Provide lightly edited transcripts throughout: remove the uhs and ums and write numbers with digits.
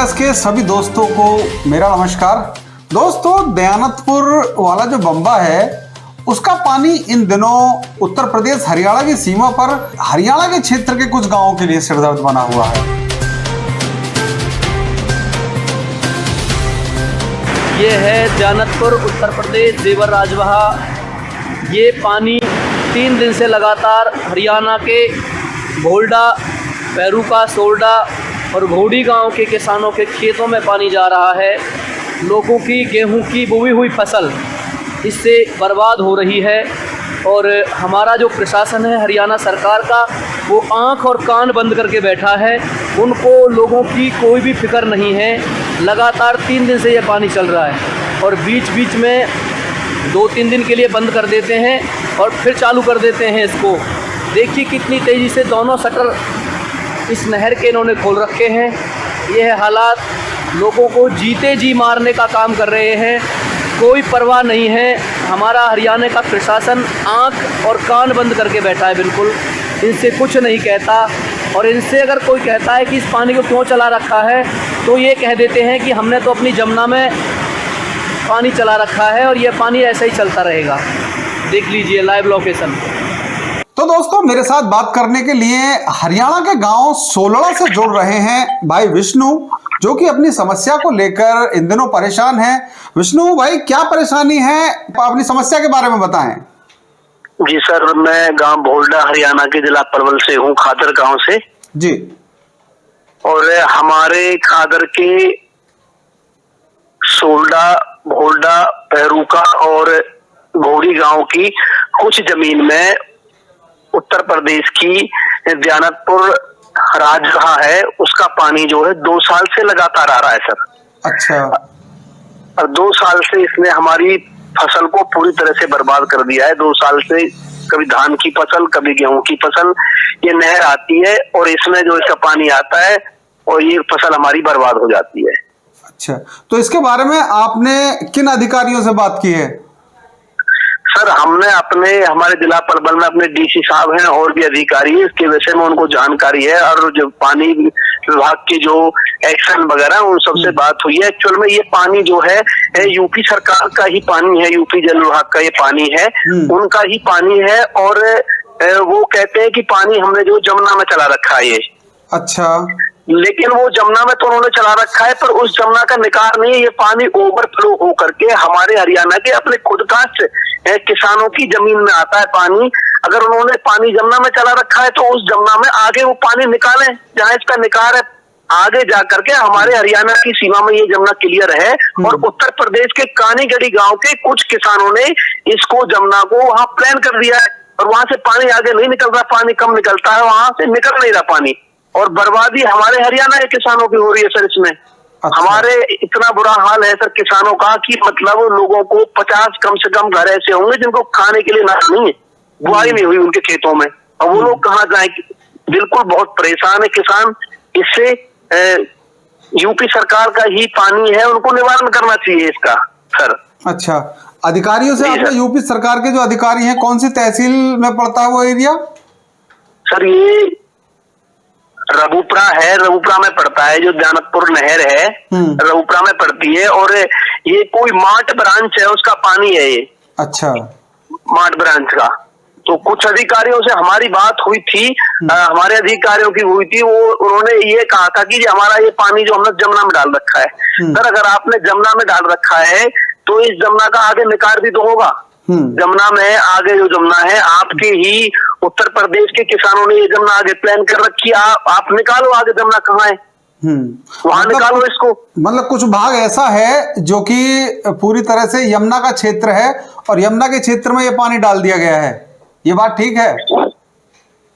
Express के सभी दोस्तों को मेरा नमस्कार। दोस्तों, दयानतपुर वाला जो बम्बा है उसका पानी इन दिनों उत्तर प्रदेश हरियाणा की सीमा पर हरियाणा के क्षेत्र के कुछ गांवों के लिए सिरदर्द बना हुआ है। ये है दयानतपुर उत्तर प्रदेश देवर राजवाहा। ये पानी 3 दिन से लगातार हरियाणा के भोल्डा, पैरूका, सोल्डा और घोड़ी गांव के किसानों के खेतों में पानी जा रहा है। लोगों की गेहूं की बोई हुई फसल इससे बर्बाद हो रही है और हमारा जो प्रशासन है हरियाणा सरकार का, वो आंख और कान बंद करके बैठा है। उनको लोगों की कोई भी फिक्र नहीं है। लगातार 3 दिन से ये पानी चल रहा है और बीच बीच में 2-3 दिन के लिए बंद कर देते हैं और फिर चालू कर देते हैं इसको। देखिए कितनी तेज़ी से दोनों शटर इस नहर के इन्होंने खोल रखे हैं। ये है हालात। लोगों को जीते जी मारने का काम कर रहे हैं, कोई परवाह नहीं है। हमारा हरियाणा का प्रशासन आंख और कान बंद करके बैठा है, बिल्कुल इनसे कुछ नहीं कहता। और इनसे अगर कोई कहता है कि इस पानी को क्यों चला रखा है, तो ये कह देते हैं कि हमने तो अपनी जमुना में पानी चला रखा है और ये पानी ऐसे ही चलता रहेगा। देख लीजिए लाइव लोकेशन। तो दोस्तों, मेरे साथ बात करने के लिए हरियाणा के गांव सोलड़ा से जुड़ रहे हैं भाई विष्णु, जो कि अपनी समस्या को लेकर इन दिनों परेशान हैं। विष्णु भाई, क्या परेशानी है, अपनी समस्या के बारे में बताएं। जी सर, मैं गांव भोल्डा हरियाणा के जिला पलवल से हूँ, खादर गांव से जी। और हमारे खादर के सोल्डा, भोल्डा, पैरूका और घोड़ी गांव की कुछ जमीन में उत्तर प्रदेश की दयानतपुर राजवाहा है, उसका पानी जो है 2 साल से लगातार आ रहा है सर। अच्छा। और 2 साल से इसने हमारी फसल को पूरी तरह से बर्बाद कर दिया है। 2 साल से कभी धान की फसल, कभी गेहूं की फसल, ये नहर आती है और इसमें जो इसका पानी आता है और ये फसल हमारी बर्बाद हो जाती है। अच्छा, तो इसके बारे में आपने किन अधिकारियों से बात की है? सर, हमने हमारे जिला पलवल में अपने डीसी साहब हैं और भी अधिकारी है, इसके विषय में उनको जानकारी है और जो पानी विभाग की जो एक्शन वगैरह उन सबसे बात हुई है। एक्चुअल में ये पानी जो है यूपी सरकार का ही पानी है, यूपी जल विभाग का ये पानी है, उनका ही पानी है। और वो कहते हैं कि पानी हमने जो जमुना में चला रखा है ये। अच्छा। लेकिन वो जमुना में तो उन्होंने चला रखा है, पर उस जमुना का निकाल नहीं है। ये पानी ओवरफ्लो हो करके हमारे हरियाणा के अपने खुद का किसानों की जमीन में आता है पानी। अगर उन्होंने पानी जमुना में चला रखा है तो उस जमुना में आगे वो पानी निकालें, जहाँ इसका निकाल है आगे जा करके हमारे हरियाणा की सीमा में ये जमुना क्लियर है। और उत्तर प्रदेश के कानीगढ़ी गांव के कुछ किसानों ने इसको जमुना को वहां प्लान कर दिया है और वहां से पानी आगे नहीं निकल रहा, पानी कम निकलता है, वहां से निकल नहीं रहा पानी। और बर्बादी हमारे हरियाणा के किसानों की हो रही है सर इसमें। अच्छा। हमारे इतना बुरा हाल है सर किसानों का कि मतलब लोगों को 50 कम से कम घर ऐसे होंगे जिनको खाने के लिए ना नहीं है, बुआई नहीं हुई उनके खेतों में, और वो लोग कहाँ जाए। बिल्कुल बहुत परेशान है किसान इससे। यूपी सरकार का ही पानी है, उनको निवारण करना चाहिए इसका सर। अच्छा, अधिकारियों से आपने यूपी सरकार के जो अधिकारी हैं, कौन सी तहसील में पड़ता है वो एरिया? सर ये रघुपुरा है, रघुपुरा में पड़ता है, जो दयानतपुर नहर है रघुपुरा में पड़ती है। और ये कोई मार्ट ब्रांच है, उसका पानी है ये। अच्छा। मार्ट ब्रांच का। तो कुछ अधिकारियों से हमारी बात हुई थी, हमारे अधिकारियों की हुई थी, वो उन्होंने ये कहा था कि हमारा ये पानी जो हमने जमुना में डाल रखा है सर, अगर आपने जमुना में डाल रखा है तो इस जमुना का आगे निकाल भी तो होगा। जमुना में आगे जो जमुना है आपके ही उत्तर प्रदेश के किसानों ने ये जमुना आगे प्लान कर रखी है, आप निकालो आगे जमुना कहाँ है, वहां निकालो इसको। मतलब कुछ भाग ऐसा है जो कि पूरी तरह से यमुना का क्षेत्र है और यमुना के क्षेत्र में ये पानी डाल दिया गया है, ये बात ठीक है?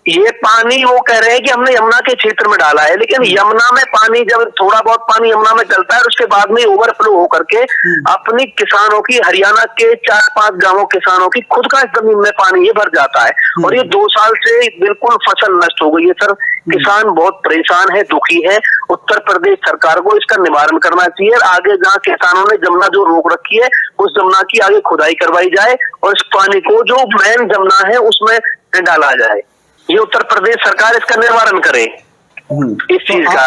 ये पानी वो कह रहे हैं कि हमने यमुना के क्षेत्र में डाला है, लेकिन यमुना में पानी जब थोड़ा बहुत पानी यमुना में चलता है उसके बाद में ओवरफ्लो हो करके अपनी किसानों की, हरियाणा के 4-5 गांवों किसानों की खुद का जमीन में पानी ये भर जाता है। और ये 2 साल से बिल्कुल फसल नष्ट हो गई है सर। किसान बहुत परेशान है, दुखी है। उत्तर प्रदेश सरकार को इसका निवारण करना चाहिए। आगे जहाँ किसानों ने जमुना जो रोक रखी है उस जमुना की आगे खुदाई करवाई जाए और इस पानी को जो मेन जमुना है उसमें डाला जाए। ये उत्तर प्रदेश सरकार इसका निवारण करे। इस चीज का।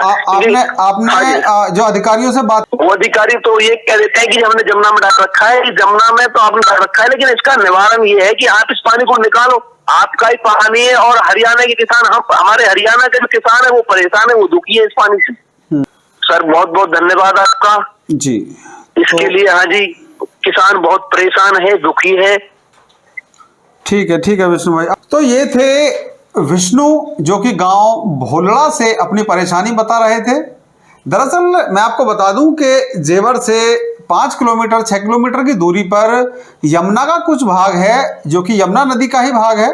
आपने जो अधिकारियों से बात, वो अधिकारी तो ये कह देते हैं कि हमने जमुना में डाल रखा है, जमुना में तो आपने डाल रखा है, लेकिन इसका निवारण ये है कि आप इस पानी को निकालो, आपका ही पानी है। और हरियाणा के किसान, हम हमारे हरियाणा के जो किसान है वो परेशान है, वो दुखी है इस पानी से। सर बहुत बहुत धन्यवाद आपका जी इसके लिए। हाँ जी, किसान बहुत परेशान है, दुखी है। ठीक है विष्णु भाई। तो ये थे विष्णु जो कि गांव भोलड़ा से अपनी परेशानी बता रहे थे। दरअसल मैं आपको बता दूं कि जेवर से 5 किलोमीटर 6 किलोमीटर की दूरी पर यमुना का कुछ भाग है जो कि यमुना नदी का ही भाग है।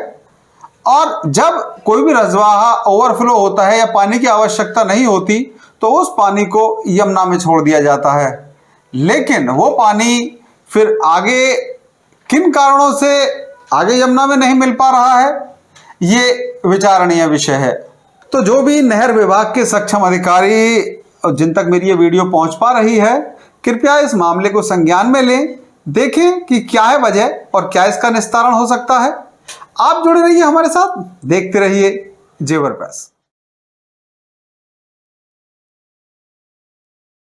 और जब कोई भी रजवाहा ओवरफ्लो होता है या पानी की आवश्यकता नहीं होती तो उस पानी को यमुना में छोड़ दिया जाता है। लेकिन वो पानी फिर आगे किन कारणों से आगे यमुना में नहीं मिल पा रहा है, ये विचारणीय विषय है। तो जो भी नहर विभाग के सक्षम अधिकारी जिन तक मेरी ये वीडियो पहुंच पा रही है, कृपया इस मामले को संज्ञान में लें, देखें कि क्या है वजह और क्या इसका निस्तारण हो सकता है। आप जुड़े रहिए हमारे साथ, देखते रहिए जेवर प्रेस।